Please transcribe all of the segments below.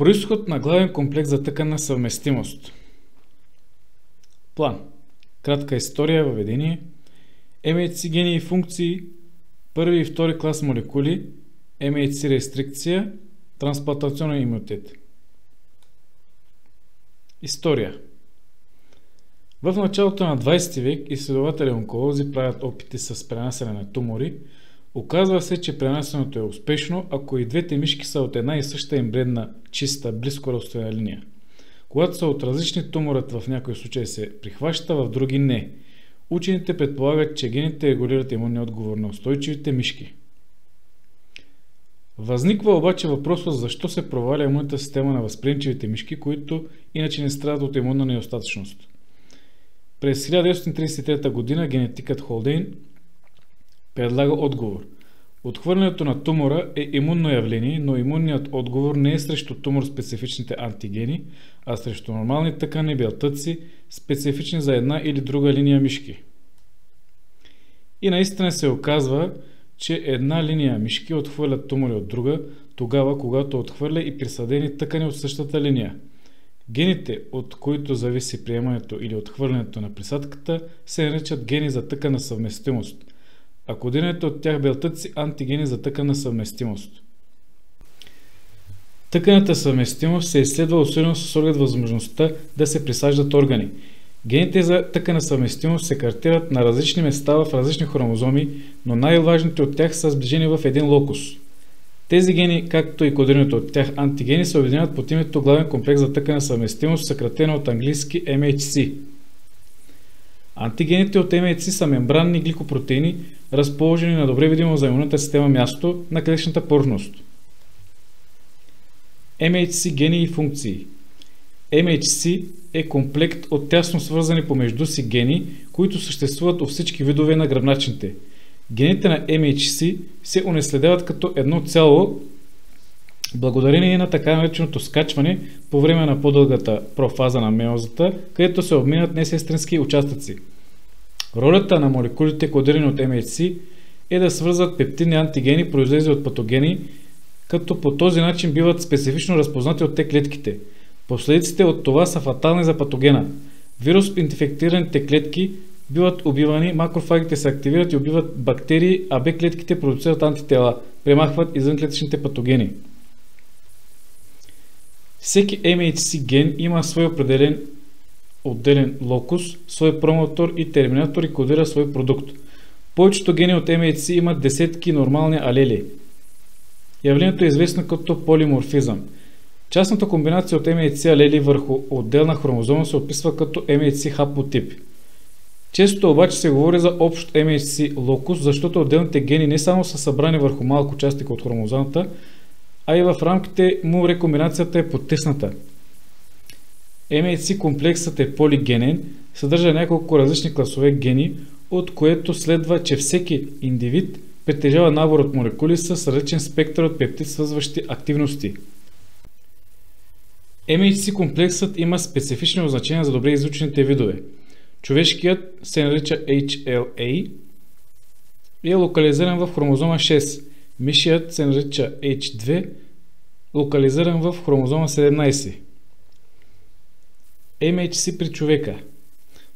Произход на главен комплекс за тъканна съвместимост. План. Кратка история, въведение. MHC гени и функции. Първи и втори клас молекули. MHC рестрикция. Трансплантационен имунитет. История. В началото на 20 век изследователи-онколози правят опити с пренасяне на тумори. Оказва се, че пренасянето е успешно, ако и двете мишки са от една и съща ембрионна, чиста, близкородствена линия. Когато са от различни, туморът в някои случаи се прихваща, в други не. Учените предполагат, че гените регулират имунния отговор на устойчивите мишки. Възниква обаче въпросът защо се проваля имунната система на възприемчивите мишки, които иначе не страдат от имунна недостатъчност. През 1933 г. генетикът Холдейн предлага отговор. Отхвърлянето на тумора е имунно явление, но имунният отговор не е срещу тумор специфичните антигени, а срещу нормални тъкани белтъци, специфични за една или друга линия мишки. И наистина се оказва, че една линия мишки отхвърля тумори от друга, тогава когато отхвърля и присъдени тъкани от същата линия. Гените, от които зависи приемането или отхвърлянето на присадката, се наричат гени за тъканна съвместимост, а кодираните от тях белтъци антигени за тъканна съвместимост. Тъканната съвместимост се изследва особено с оглед възможността да се присаждат органи. Гените за тъканна съвместимост се картират на различни места в различни хромозоми, но най-важните от тях са сближени в един локус. Тези гени, както и кодираните от тях антигени, се обединяват под името главен комплекс за тъканна съвместимост, съкратено от английски MHC. Антигените от MHC са мембранни гликопротеини, разположени на добре видимо за имунната система място на клетъчната повърхност. MHC гени и функции. MHC е комплект от тясно свързани помежду си гени, които съществуват у всички видове на гръбначните. Гените на MHC се унаследяват като едно цяло, благодарение на така нареченото скачване по време на по-дългата профаза на мейозата, където се обменят несестрински участъци. Ролята на молекулите, кодирани от MHC, е да свързват пептидни антигени, произлезли от патогени, като по този начин биват специфично разпознати от те клетките. Последиците от това са фатални за патогена. Вирус инфектираните клетки биват убивани, макрофагите се активират и убиват бактерии, а Б клетките продуцират антитела, премахват извънклетъчните патогени. Всеки MHC ген има свой определен отделен локус, свой промотор и терминатор и кодира свой продукт. Повечето гени от MHC имат десетки нормални алели. Явлението е известно като полиморфизъм. Частната комбинация от MHC алели върху отделна хромозома се описва като MHC хаплотип. Често обаче се говори за общ MHC локус, защото отделните гени не само са събрани върху малко частика от хромозомата, а и в рамките му рекомбинацията е потисната. MHC комплексът е полигенен, съдържа няколко различни класове гени, от което следва, че всеки индивид притежава набор от молекули с различен спектър от пептид свързващи активности. MHC комплексът има специфични означения за добре изучените видове. Човешкият се нарича HLA и е локализиран в хромозома 6. Мишият се нарича H2, локализиран в хромозома 17. MHC при човека.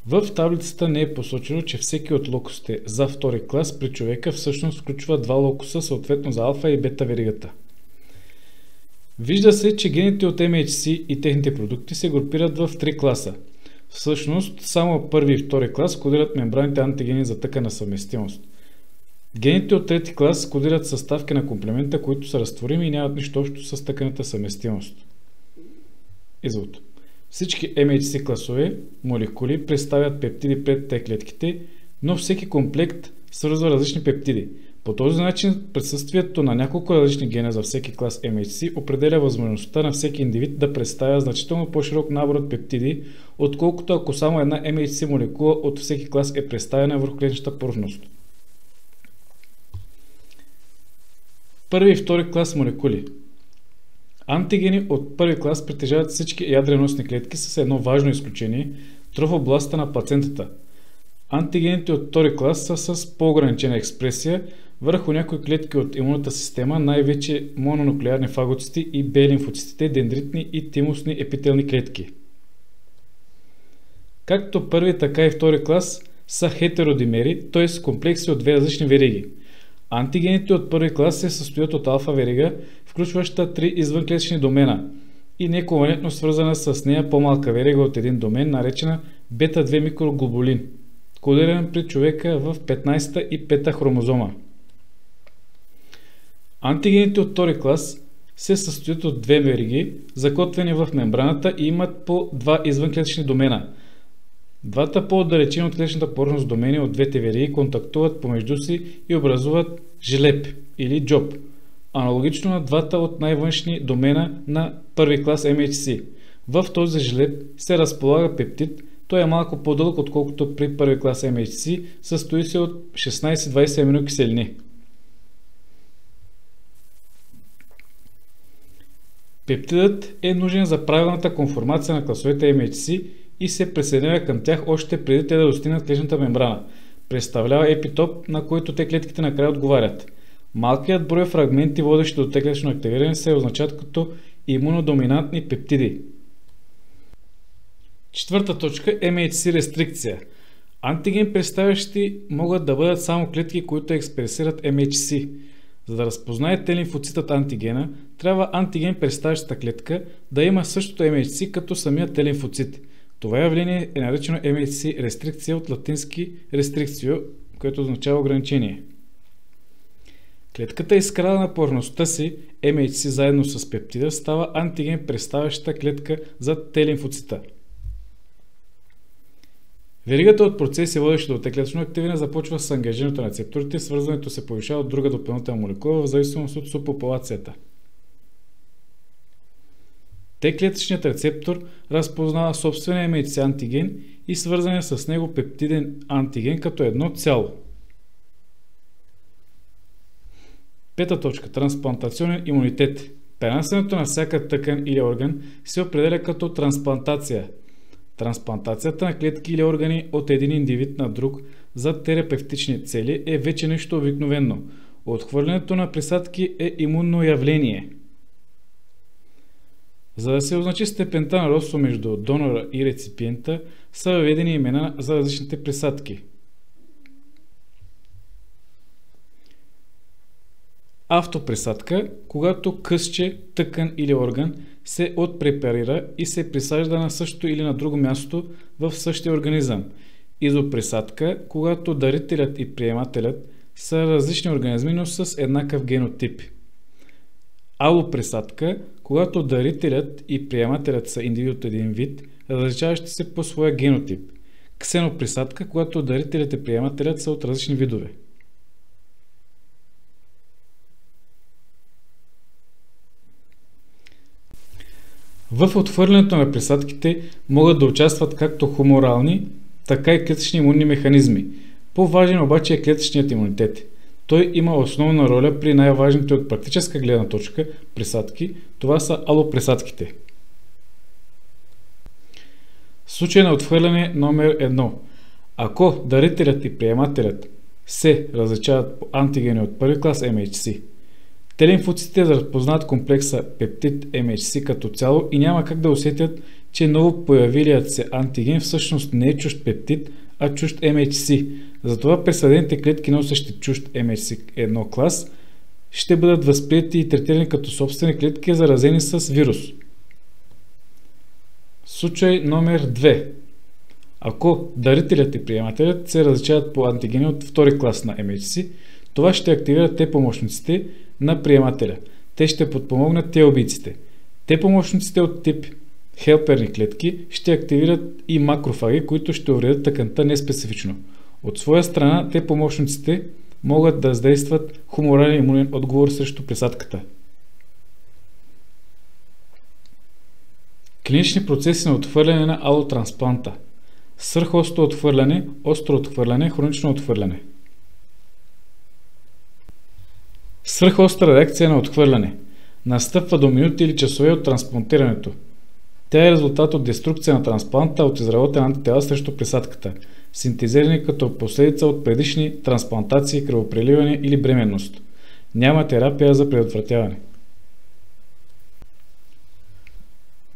В таблицата не е посочено, че всеки от локусите за втори клас при човека всъщност включва два локуса, съответно за алфа и бета веригата. Вижда се, че гените от MHC и техните продукти се групират в три класа. Всъщност, само първи и втори клас кодират мембранните антигени за тъканна съвместимост. Гените от трети клас кодират съставки на комплемента, които са разтворими и нямат нищо общо с тъканната съвместимост. Извод. Всички MHC класове молекули представят пептиди пред Т клетките, но всеки комплект свързва различни пептиди. По този начин присъствието на няколко различни гена за всеки клас MHC определя възможността на всеки индивид да представя значително по-широк набор от пептиди, отколкото ако само една MHC молекула от всеки клас е представена върху клетъчната повърхност. Първи и втори клас молекули. Антигени от първи клас притежават всички ядреносни клетки с едно важно изключение – трофобласта на плацентата. Антигените от втори клас са с по-ограничена експресия върху някои клетки от имунната система, най-вече мононуклеарни фагоцити и Б лимфоцитите, дендритни и тимусни епителни клетки. Както първи, така и втори клас са хетеродимери, т.е. комплекси от две различни вериги. Антигените от първи клас се състоят от алфа верига, включваща 3 извънклетъчни домена и нековалентно свързана с нея по-малка верига от един домен, наречена бета-2 микроглобулин, кодиран при човека в 15-та и 5-та хромозома. Антигените от втори клас се състоят от две вериги, закотвени в мембраната и имат по два извънклетъчни домена. Двата по-отдалечени от клетъчната повърхност домени от двете вериги контактуват помежду си и образуват жлеб или джоб, аналогично на двата от най-външни домена на първи клас MHC. В този жлеб се разполага пептид. Той е малко по-дълъг, отколкото при първи клас MHC, състои се от 16-20 аминокиселини. Пептидът е нужен за правилната конформация на класовете MHC и се присъединява към тях още преди те да достигнат клетъчната мембрана. Представлява епитоп, на който те клетките накрая отговарят. Малкият брой фрагменти, водещи до клетъчно активиране, се означават като имунодоминантни пептиди. Четвърта точка – MHC рестрикция. Антиген представящи могат да бъдат само клетки, които експресират MHC. За да разпознае Т лимфоцитът антигена, трябва антиген представящата клетка да има същото MHC като самият Т лимфоцит. Това явление е наречено MHC рестрикция от латински restrictio, което означава ограничение. Клетката, изкарала на повърхността си MHC заедно с пептида, става антиген представящата клетка за Т лимфоцита. Веригата от процеси, водещи до Т-клетъчно активиране, започва с ангажирането на рецепторите, свързването се повишава от друга допълнителна молекула в зависимост от субпопулацията. Т-клетъчният рецептор разпознава собствения MHC антиген и свързане с него пептиден антиген като едно цяло. Пета точка. Трансплантационен имунитет. Пренасенето на всяка тъкан или орган се определя като трансплантация. Трансплантацията на клетки или органи от един индивид на друг за терапевтични цели е вече нещо обикновено. Отхвърлянето на присадки е имунно явление. За да се означи степента на родство между донора и реципиента, са въведени имена за различните присадки. Автоприсадка, когато късче, тъкан или орган се отпрепарира и се присажда на същото или на друго място в същия организъм. Изоприсадка, когато дарителят и приемателят са различни организми, но с еднакъв генотип. Алоприсадка, когато дарителят и приемателят са индивиди от един вид, различаващи се по своя генотип. Ксеноприсадка, когато дарителят и приемателят са от различни видове. В отхвърлянето на присадките могат да участват както хуморални, така и клетъчни имунни механизми. По-важен обаче е клетъчният имунитет. Той има основна роля при най-важните от практическа гледна точка присадки. Това са алоприсадките. Случай на отхвърляне номер 1. Ако дарителят и приемателят се различават по антигени от първи клас MHC, Т лимфоцитите разпознават комплекса пептид MHC като цяло и няма как да усетят, че ново появилият се антиген всъщност не е чужд пептид, а чужд MHC. Затова присъдените клетки, носещи чужд MHC1 клас, ще бъдат възприети и третирани като собствени клетки, заразени с вирус. Случай номер 2. Ако дарителят и приемателят се различават по антигени от втори клас на MHC, това ще активира Т-помощниците на приемателя. Те ще подпомогнат Т-убийците. Т-помощниците от тип хелперни клетки ще активират и макрофаги, които ще увредят тъканта неспецифично. От своя страна, Т-помощниците могат да задействат хуморален имунен отговор срещу присадката. Клинични процеси на отхвърляне на алотранспланта. Свръхостро отхвърляне, остро отхвърляне, хронично отхвърляне. Свръхостра реакция на отхвърляне. Настъпва до минути или часове от трансплантирането. Тя е резултат от деструкция на транспланта от изработен антитела срещу присадката. синтезирани като последица от предишни трансплантации, кръвопреливане или бременност. Няма терапия за предотвратяване.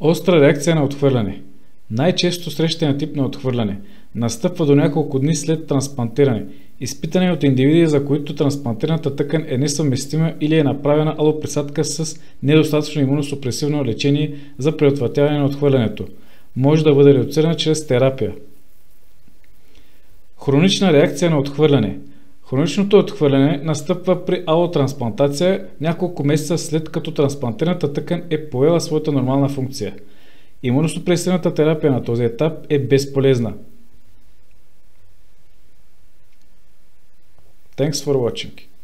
Остра реакция на отхвърляне. Най-често срещан тип на отхвърляне настъпва до няколко дни след трансплантиране. Изпитане от индивиди, за които трансплантираната тъкан е несъвместима или е направена алоприсадка с недостатъчно имуносупресивно лечение за предотвратяване на отхвърлянето. Може да бъде редуцирана чрез терапия. Хронична реакция на отхвърляне. Хроничното отхвърляне настъпва при алотрансплантация няколко месеца след като трансплантираната тъкан е поела своята нормална функция. Имуносупресивната терапия на този етап е безполезна. Thanks for watching.